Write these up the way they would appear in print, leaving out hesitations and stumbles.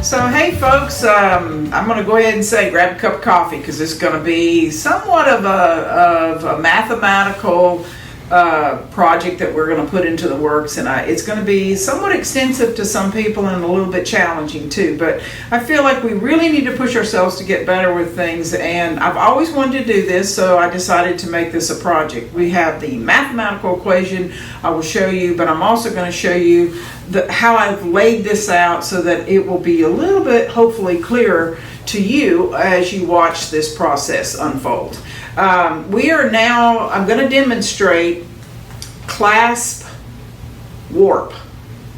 So hey folks, I'm going to go ahead and say grab a cup of coffee because it's going to be somewhat of a mathematical project that we're going to put into the works, and it's going to be somewhat extensive to some people and a little bit challenging too, but I feel like we really need to push ourselves to get better with things, and I've always wanted to do this, so I decided to make this a project. We have the mathematical equation I will show you, but I'm also going to show you how I've laid this out so that it will be a little bit hopefully clearer to you as you watch this process unfold. I'm going to demonstrate Clasped-Warp.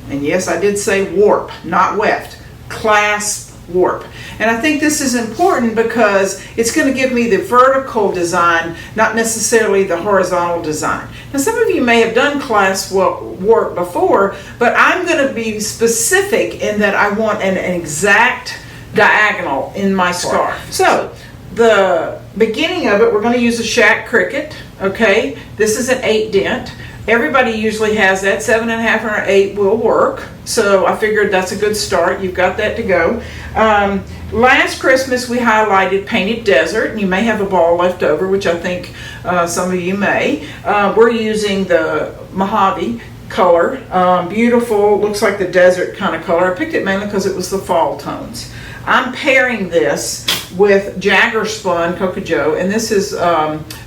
And yes, I did say warp, not weft. Clasped-Warp. And I think this is important because it's going to give me the vertical design, not necessarily the horizontal design. Now, some of you may have done Clasped-Warp before, but I'm going to be specific in that I want an exact diagonal in my scarf. So the beginning of it, we're going to use a shack cricket. Okay, this is an 8 dent. Everybody usually has that. 7.5 or 8 will work, so I figured that's a good start. You've got that to go. Last Christmas we highlighted Painted Desert, and you may have a ball left over, which I think some of you may. We're using the Mojave color. Beautiful, looks like the desert kind of color. I picked it mainly because it was the fall tones. I'm pairing this with Jagger Spun Cocoa, and this is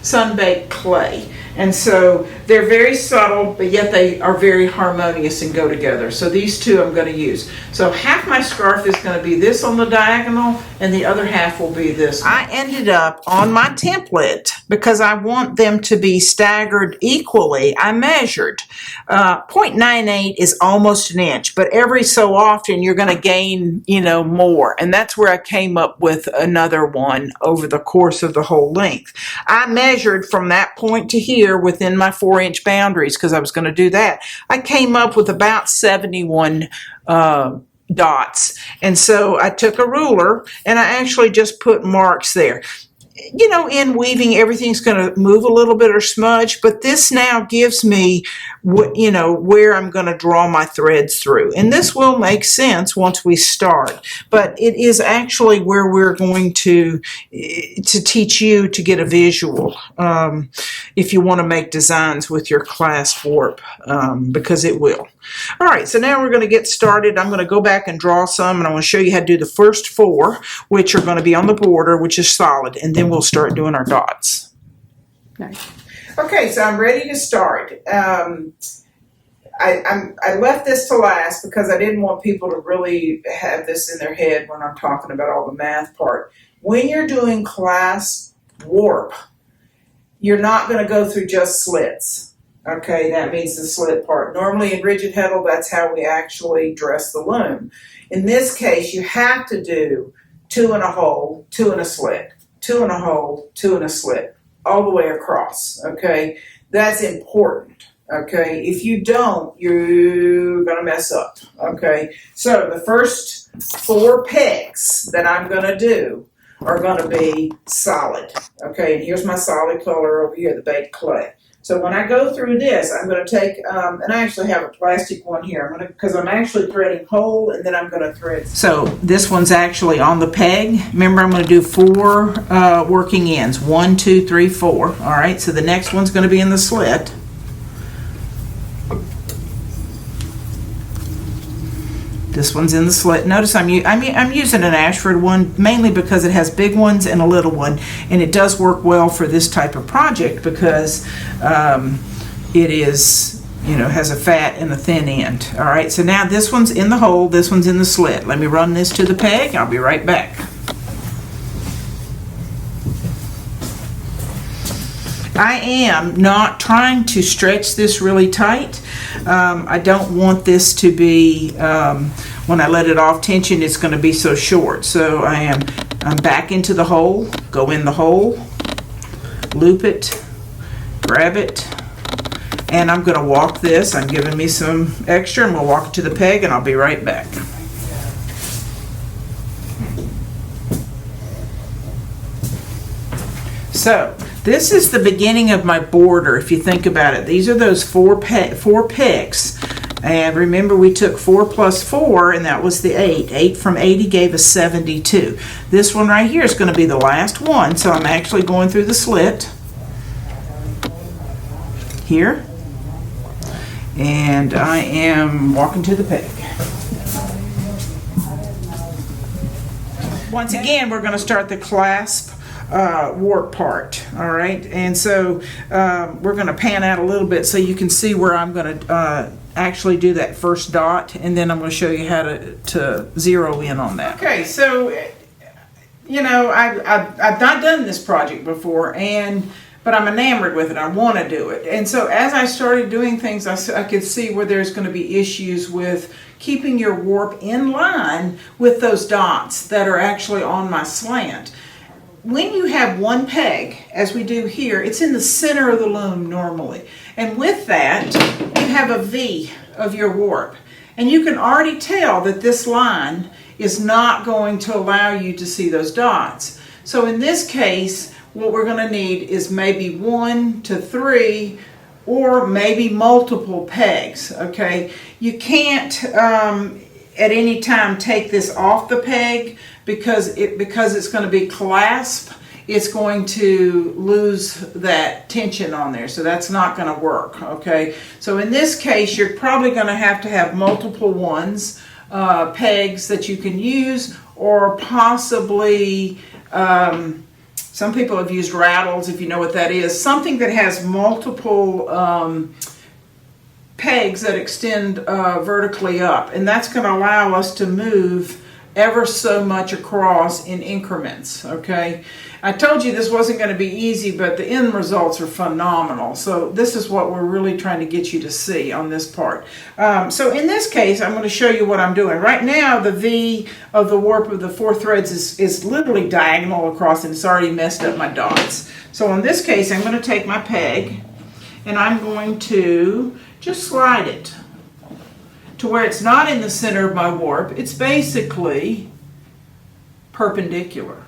sun-baked clay. And so they're very subtle, but yet they are very harmonious and go together. So these two I'm going to use. So half my scarf is going to be this on the diagonal, and the other half will be this. I ended up on my template, because I want them to be staggered equally, I measured. 0.98 is almost an inch, but every so often you're going to gain, more. And that's where I came up with another one over the course of the whole length. I measured from that point to here within my 4-inch boundaries because I was going to do that. I came up with about 71 dots. And so I took a ruler and I actually just put marks there. In weaving, everything's going to move a little bit or smudge, but this now gives me, where I'm going to draw my threads through. And this will make sense once we start, but it is actually where we're going to teach you to get a visual if you want to make designs with your Clasped-Warp, because it will. All right, so now we're going to get started. I'm going to go back and draw some, and I'm going to show you how to do the first 4, which are going to be on the border, which is solid, and then we'll start doing our dots. Nice. Okay, so I'm ready to start. I left this to last because I didn't want people to really have this in their head when I'm talking about all the math part. When you're doing Clasped-Warp, you're not going to go through just slits. Okay, that means the slit part. Normally in rigid Heddle, that's how we actually dress the loom. In this case, you have to do 2 in a hole, 2 in a slit, 2 in a hole, 2 in a slit, all the way across. Okay, that's important. Okay, if you don't, you're gonna mess up. Okay, so the first 4 pegs that I'm gonna do are gonna be solid. Okay, and here's my solid color over here, the baked clay. So when I go through this, I'm going to take, and I actually have a plastic one here, because I'm actually threading whole, and then I'm going to thread. So this one's actually on the peg. Remember, I'm going to do 4 working ends. 1, 2, 3, 4. All right, so the next one's going to be in the slit. This one's in the slit. Notice I'm using an Ashford one mainly because it has big ones and a little one, and it does work well for this type of project because it is, has a fat and a thin end. All right, so now this one's in the hole, this one's in the slit. Let me run this to the peg. I'll be right back. I am not trying to stretch this really tight. I don't want this to be, when I let it off tension, it's going to be so short. So I'm back into the hole, go in the hole, loop it, grab it, and I'm going to walk this. I'm giving me some extra. I'm going to walk it to the peg, and I'll be right back. So this is the beginning of my border, if you think about it. These are those four pegs. And remember, we took 4 plus 4, and that was the 8. 8 from 80 gave us 72. This one right here is going to be the last one, so I'm actually going through the slit here, and I am walking to the peg. Once again, we're going to start the clasp warp part, all right? And so we're going to pan out a little bit so you can see where I'm going to actually do that first dot, and then I'm going to show you how to zero in on that. Okay, so you know, I've not done this project before, but I'm enamored with it. I want to do it. And so as I started doing things, I could see where there's going to be issues with keeping your warp in line with those dots that are actually on my slant. When you have one peg, as we do here, it's in the center of the loom normally. And with that, you have a V of your warp. And you can already tell that this line is not going to allow you to see those dots. So in this case, what we're going to need is maybe 1 to 3 or maybe multiple pegs, okay? You can't at any time take this off the peg because it's going to be clasp. It's going to lose that tension on there, so that's not going to work, okay? So in this case, you're probably going to have multiple ones, pegs that you can use, or possibly some people have used rattles, if you know what that is. Something that has multiple pegs that extend vertically up. And that's going to allow us to move ever so much across in increments, okay? I told you this wasn't going to be easy, but the end results are phenomenal. So this is what we're really trying to get you to see on this part. So in this case, I'm going to show you what I'm doing. Right now, the V of the warp of the 4 threads is literally diagonal across, and it's already messed up my dots. So in this case, I'm going to take my peg, and I'm going to just slide it to where it's not in the center of my warp. It's basically perpendicular.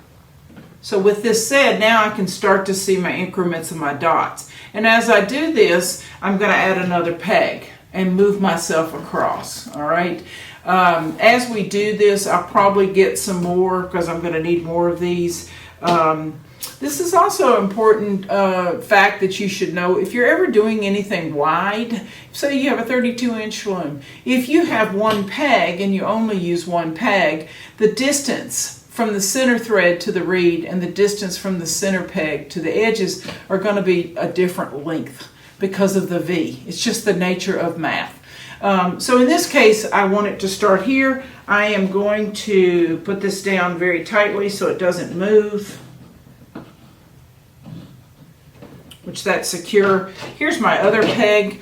So with this said, now I can start to see my increments of my dots. And as I do this, I'm going to add another peg and move myself across, all right? As we do this, I'll probably get some more because I'm going to need more of these. This is also an important fact that you should know. If you're ever doing anything wide, say you have a 32-inch loom, if you have one peg and you only use one peg, the distance from the center thread to the reed and the distance from the center peg to the edges are going to be a different length because of the V. It's just the nature of math. So in this case, I want it to start here. I am going to put this down very tightly so it doesn't move, which that's secure. Here's my other peg.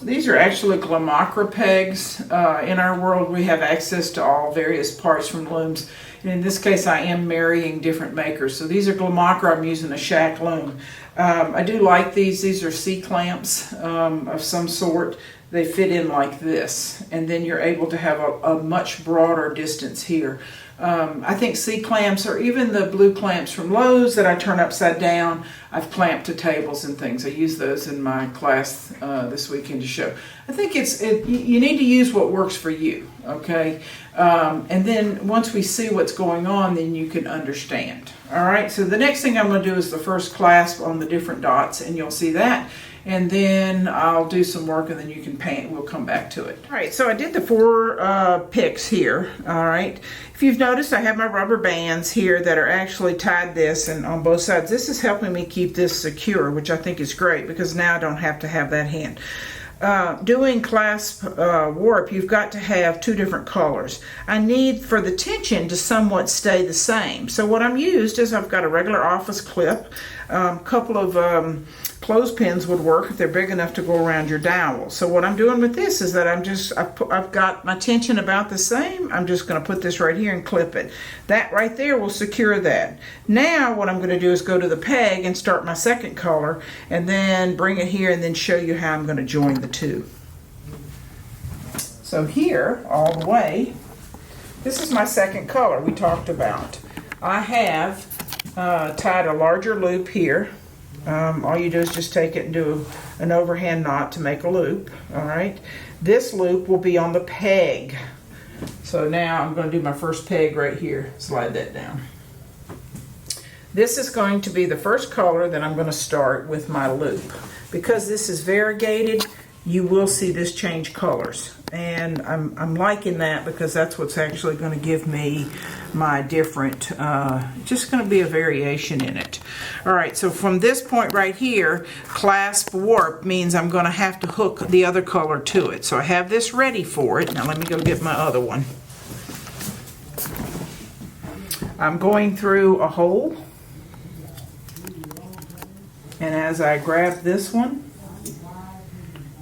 These are actually Glamacra pegs. In our world, we have access to all various parts from looms. And in this case, I am marrying different makers. So these are Glamacra. I'm using a shack loom. I do like these. These are C-clamps of some sort. They fit in like this. And then you're able to have a much broader distance here. I think C-clamps or even the blue clamps from Lowe's that I turn upside down, I've clamped to tables and things. I use those in my class this weekend to show. I think you need to use what works for you, okay? And then once we see what's going on, then you can understand. All right, so the next thing I'm going to do is the first clasp on the different dots, and you'll see that. And then I'll do some work, and then you can paint. We'll come back to it. All right, so I did the 4 picks here. All right, if you've noticed, I have my rubber bands here that are actually tied this, and on both sides. This is helping me keep this secure, which I think is great because now I don't have to have that hand. Doing Clasped-Warp, you've got to have 2 different colors. I need for the tension to somewhat stay the same. So what I'm used is I've got a regular office clip, a couple of clothespins would work if they're big enough to go around your dowel. So what I'm doing with this is that I've got my tension about the same. I'm just going to put this right here and clip it. That right there will secure that. Now what I'm going to do is go to the peg and start my second color and then bring it here and then show you how I'm going to join the 2. So here, all the way, this is my second color we talked about. I have tied a larger loop here. All you do is just take it and do an overhand knot to make a loop. All right, this loop will be on the peg. So now I'm going to do my first peg right here. Slide that down. This is going to be the first color that I'm going to start with my loop. Because this is variegated, you will see this change colors. And I'm liking that because that's what's actually going to give me my different, just going to be a variation in it. All right, so from this point right here, Clasped-Warp means I'm going to have to hook the other color to it. So I have this ready for it. Now let me go get my other one. I'm going through a hole. And as I grab this one,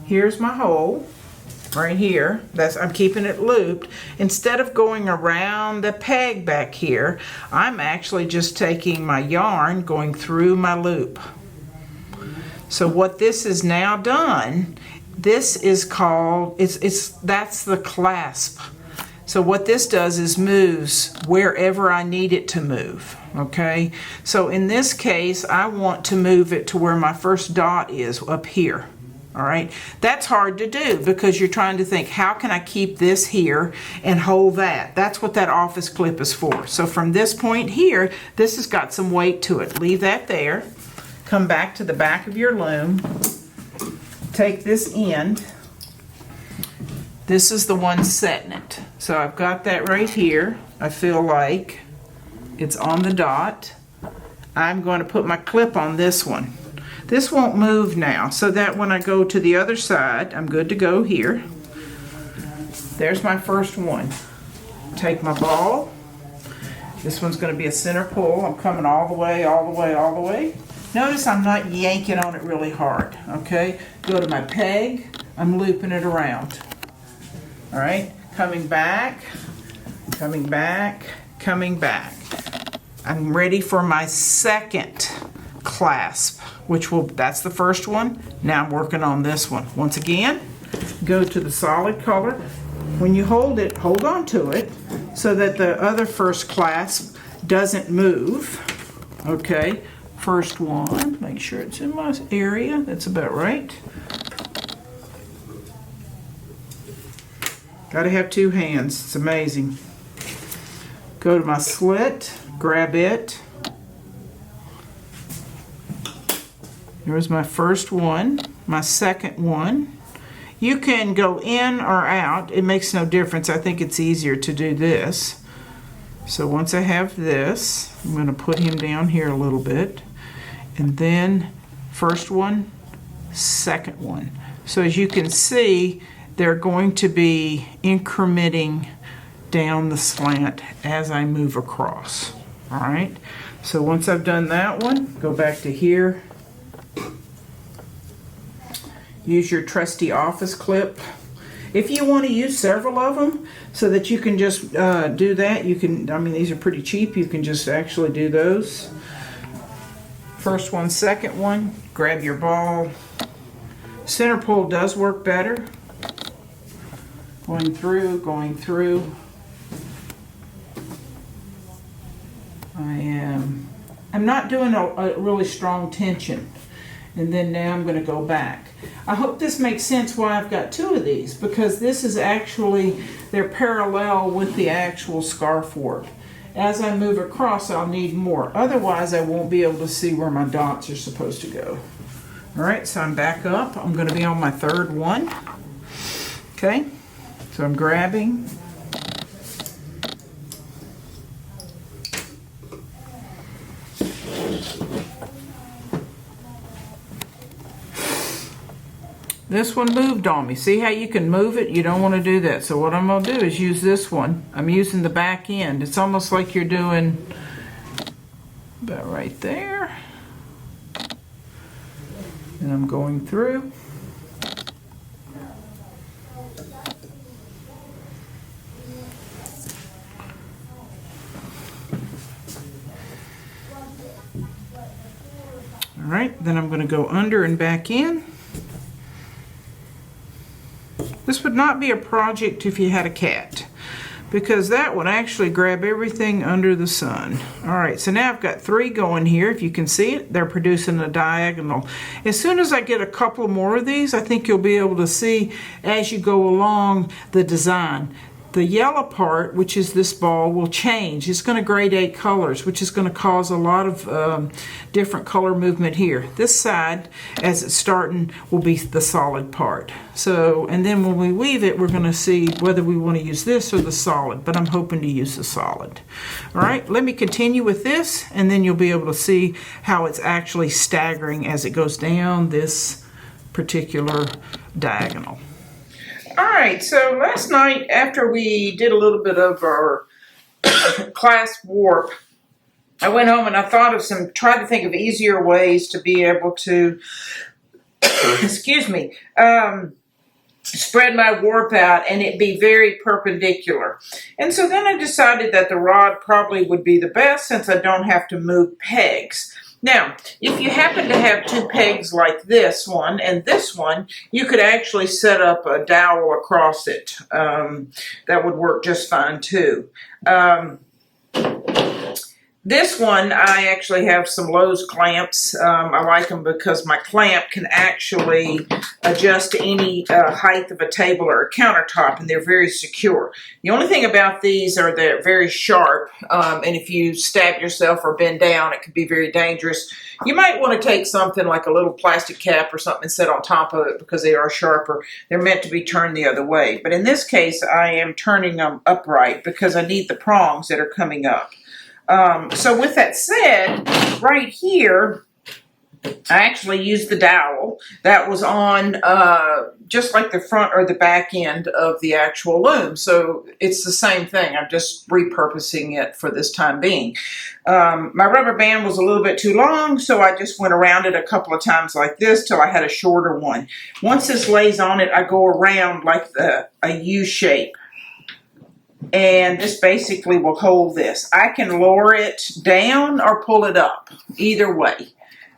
here's my hole right here. I'm keeping it looped. Instead of going around the peg back here, I'm actually just taking my yarn, going through my loop. So what this is now done, this is called, that's the clasp. So what this does is moves wherever I need it to move, okay? So in this case, I want to move it to where my first dot is, up here, all right? That's hard to do because you're trying to think, how can I keep this here and hold that? That's what that office clip is for. So from this point here, this has got some weight to it. Leave that there. Come back to the back of your loom. Take this end. This is the one setting it. So I've got that right here. I feel like it's on the dot. I'm going to put my clip on this one. This won't move now, so that when I go to the other side, I'm good to go here. There's my first one. Take my ball. This one's going to be a center pull. I'm coming all the way, all the way, all the way. Notice I'm not yanking on it really hard, okay? Go to my peg. I'm looping it around. All right, coming back, coming back, coming back. I'm ready for my second clasp, that's the first one. Now I'm working on this one. Once again, go to the solid color. When you hold it, hold on to it so that the other first clasp doesn't move. Okay, first one, make sure it's in my area. That's about right. Gotta have two hands, it's amazing. Go to my slit, grab it. There's my first one, my second one. You can go in or out, it makes no difference. I think it's easier to do this. So once I have this, I'm gonna put him down here a little bit. And then first one, second one. So as you can see, they're going to be incrementing down the slant as I move across. All right, so once I've done that one, go back to here. Use your trusty office clip. If you want to use several of them so that you can just do that, you can, I mean, these are pretty cheap. You can just actually do those. First one, second one, grab your ball. Center pull does work better. Going through, going through. I'm not doing a really strong tension. And then now I'm going to go back. I hope this makes sense why I've got two of these, because this is actually, they're parallel with the actual scarf warp. As I move across, I'll need more. Otherwise, I won't be able to see where my dots are supposed to go. All right, so I'm back up. I'm going to be on my third one. Okay, so I'm grabbing. This one moved on me. See how you can move it? You don't want to do that. So what I'm going to do is use this one. I'm using the back end. It's almost like you're doing about right there. And I'm going through. All right, then I'm going to go under and back in. This would not be a project if you had a cat, because that would actually grab everything under the sun. All right, so now I've got 3 going here. If you can see it, they're producing a diagonal. As soon as I get a couple more of these, I think you'll be able to see as you go along the design. The yellow part, which is this ball, will change. It's going to gradate colors, which is going to cause a lot of different color movement here. This side, as it's starting, will be the solid part. So, and then when we weave it, we're going to see whether we want to use this or the solid, but I'm hoping to use the solid. All right, let me continue with this, and then you'll be able to see how it's actually staggering as it goes down this particular diagonal. All right, so last night after we did a little bit of our Clasped-Warp, I went home and I thought of tried to think of easier ways to be able to, excuse me, spread my warp out and it be very perpendicular. And so then I decided that the rod probably would be the best since I don't have to move pegs. Now, if you happen to have 2 pegs like this one and this one, you could actually set up a dowel across it. That would work just fine too. This one, I actually have some Lowe's clamps. I like them because my clamp can actually adjust to any height of a table or a countertop, and they're very secure. The only thing about these are they're very sharp, and if you stab yourself or bend down, it can be very dangerous. You might want to take something like a little plastic cap or something and set on top of it because they are sharper. They're meant to be turned the other way. But in this case, I am turning them upright because I need the prongs that are coming up. So with that said, right here, I actually used the dowel that was on just like the front or the back end of the actual loom. So it's the same thing. I'm just repurposing it for this time being. My rubber band was a little bit too long, so I just went around it a couple of times like this till I had a shorter one. Once this lays on it, I go around like a U shape. And this basically will hold this. I can lower it down or pull it up, either way.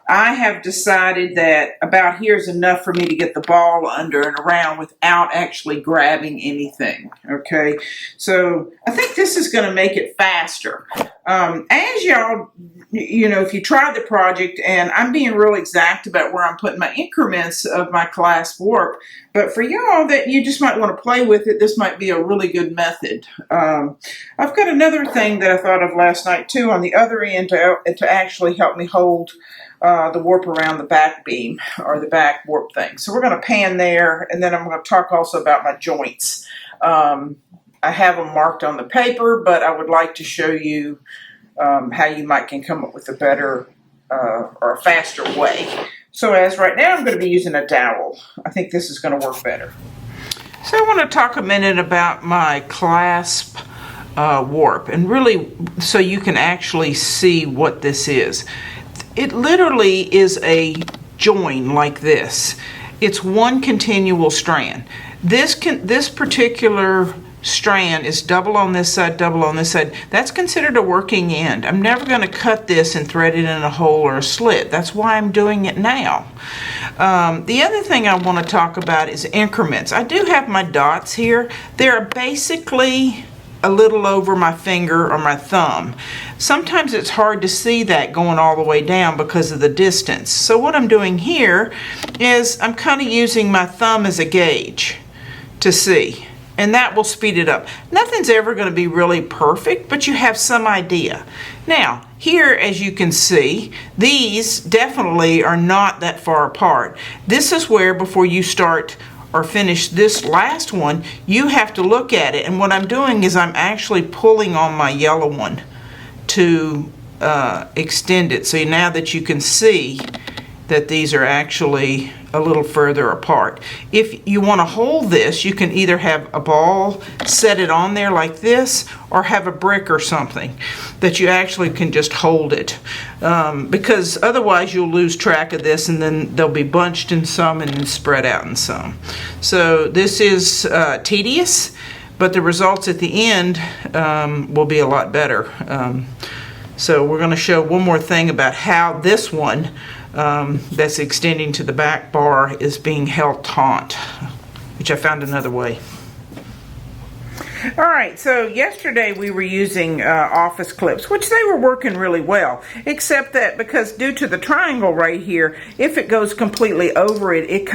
I have decided that about here is enough for me to get the ball under and around without actually grabbing anything, okay? So I think this is going to make it faster. As y'all, you know, if you try the project, and I'm being real exact about where I'm putting my increments of my Clasped-Warp, but for y'all that you just might want to play with it, this might be a really good method. I've got another thing that I thought of last night too on the other end to actually help me hold the warp around the back beam or the back warp thing. So we're going to pan there, and then I'm going to talk also about my joints. I have them marked on the paper, but I would like to show you how you can come up with a better or a faster way. So as right now, I'm going to be using a dowel. I think this is going to work better. So I want to talk a minute about my Clasped-Warp, and really so you can actually see what this is. It literally is a join like this. It's one continual strand. This particular strand is double on this side, double on this side. That's considered a working end. I'm never going to cut this and thread it in a hole or a slit. That's why I'm doing it now. The other thing I want to talk about is increments. I do have my dots here. They're basically a little over my finger or my thumb. Sometimes it's hard to see that going all the way down because of the distance. So what I'm doing here is I'm kind of using my thumb as a gauge to see, and that will speed it up. Nothing's ever going to be really perfect, but you have some idea. Now, here, as you can see, these definitely are not that far apart. This is where, before you start or finish this last one, you have to look at it. And what I'm doing is I'm actually pulling on my yellow one to extend it. So now that you can see that these are actually a little further apart. If you want to hold this, you can either have a ball, set it on there like this, or have a brick or something that you actually can just hold it. Because otherwise you'll lose track of this, and then they'll be bunched in some and then spread out in some. So this is tedious, but the results at the end will be a lot better. So we're going to show one more thing about how this one that's extending to the back bar is being held taut, which I found another way. All right, so yesterday we were using office clips, which they were working really well, except that because due to the triangle right here, if it goes completely over it, it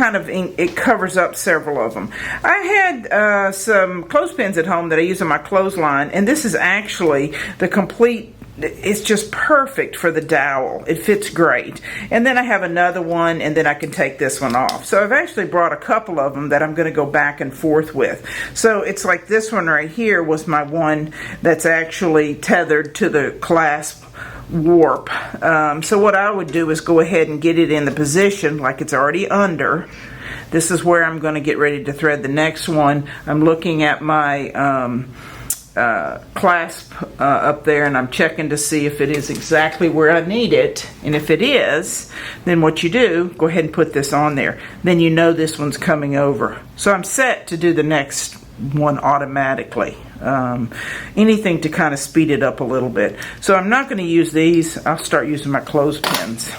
covers up several of them. I had some clothespins at home that I use on my clothesline, and this is actually the complete. It's just perfect for the dowel. It fits great. And then I have another one, and then I can take this one off. So I've actually brought a couple of them that I'm going to go back and forth with. So it's like this one right here was my one that's actually tethered to the Clasped-Warp. So what I would do is go ahead and get it in the position like it's already under. This is where I'm going to get ready to thread the next one. I'm looking at my clasp up there, and I'm checking to see if it is exactly where I need it, and if it is, then what you do, go ahead and put this on there. Then you know this one's coming over. So I'm set to do the next one automatically. Anything to kind of speed it up a little bit. So I'm not going to use these. I'll start using my clothespins.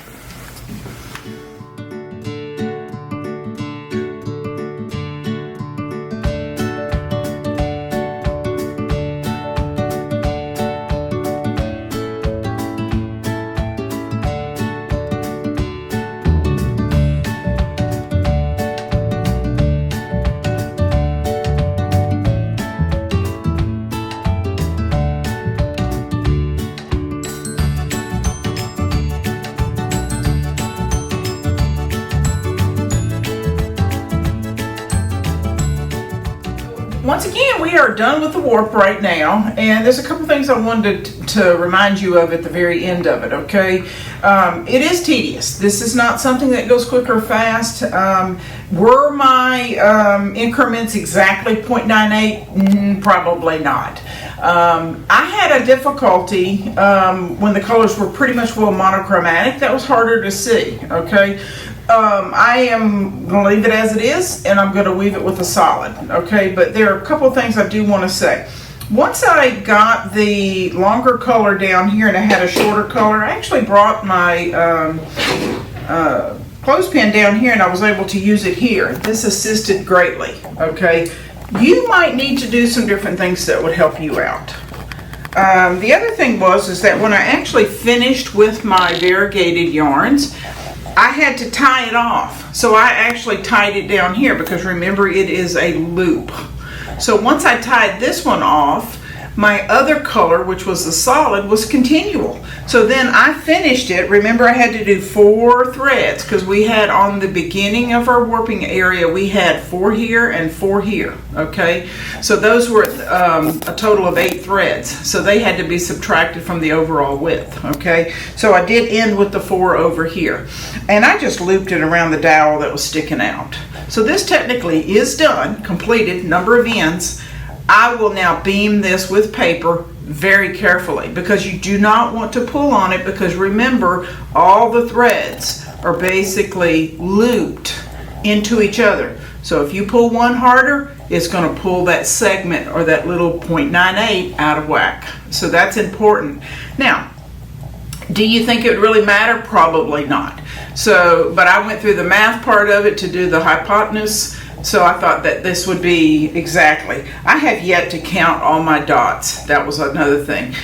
Once again, we are done with the warp right now, and there's a couple things I wanted to remind you of at the very end of it, okay? It is tedious. This is not something that goes quick or fast. Were my increments exactly 0.98? Probably not. I had a difficulty when the colors were pretty much well monochromatic. That was harder to see, okay? I am going to leave it as it is, and I'm going to weave it with a solid, okay? But there are a couple of things I do want to say. Once I got the longer color down here and I had a shorter color, I actually brought my clothespin down here and I was able to use it here. This assisted greatly, okay? You might need to do some different things that would help you out. The other thing is that when I actually finished with my variegated yarns, I had to tie it off. So I actually tied it down here because remember it is a loop. So once I tied this one off, my other color, which was the solid, was continual. So then I finished it. Remember I had to do 4 threads because we had on the beginning of our warping area, we had 4 here and 4 here, okay? So those were a total of 8 threads. So they had to be subtracted from the overall width, okay? So I did end with the 4 over here. And I just looped it around the dowel that was sticking out. So this technically is done, completed, number of ends. I will now beam this with paper very carefully because you do not want to pull on it because remember all the threads are basically looped into each other. So if you pull one harder, it's going to pull that segment or that little 0.98 out of whack. So that's important. Now, do you think it would really matter? Probably not. So, but I went through the math part of it to do the hypotenuse. So I thought that this would be exactly. I have yet to count all my dots. That was another thing.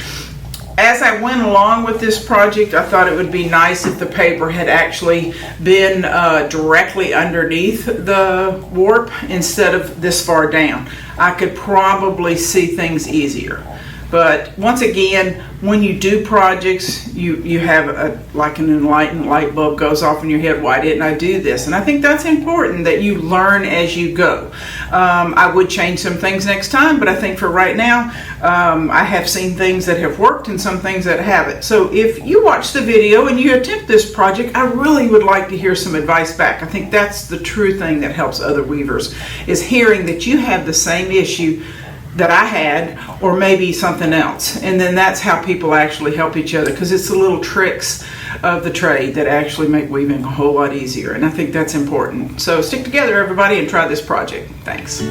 As I went along with this project, I thought it would be nice if the paper had actually been directly underneath the warp instead of this far down. I could probably see things easier. But once again, when you do projects, you have like an enlightened light bulb goes off in your head, why didn't I do this? And I think that's important that you learn as you go. I would change some things next time, but I think for right now, I have seen things that have worked and some things that haven't. So if you watch the video and you attempt this project, I really would like to hear some advice back. I think that's the true thing that helps other weavers, is hearing that you have the same issue that I had, or maybe something else. And then that's how people actually help each other, because it's the little tricks of the trade that actually make weaving a whole lot easier. And I think that's important. So stick together, everybody, and try this project. Thanks.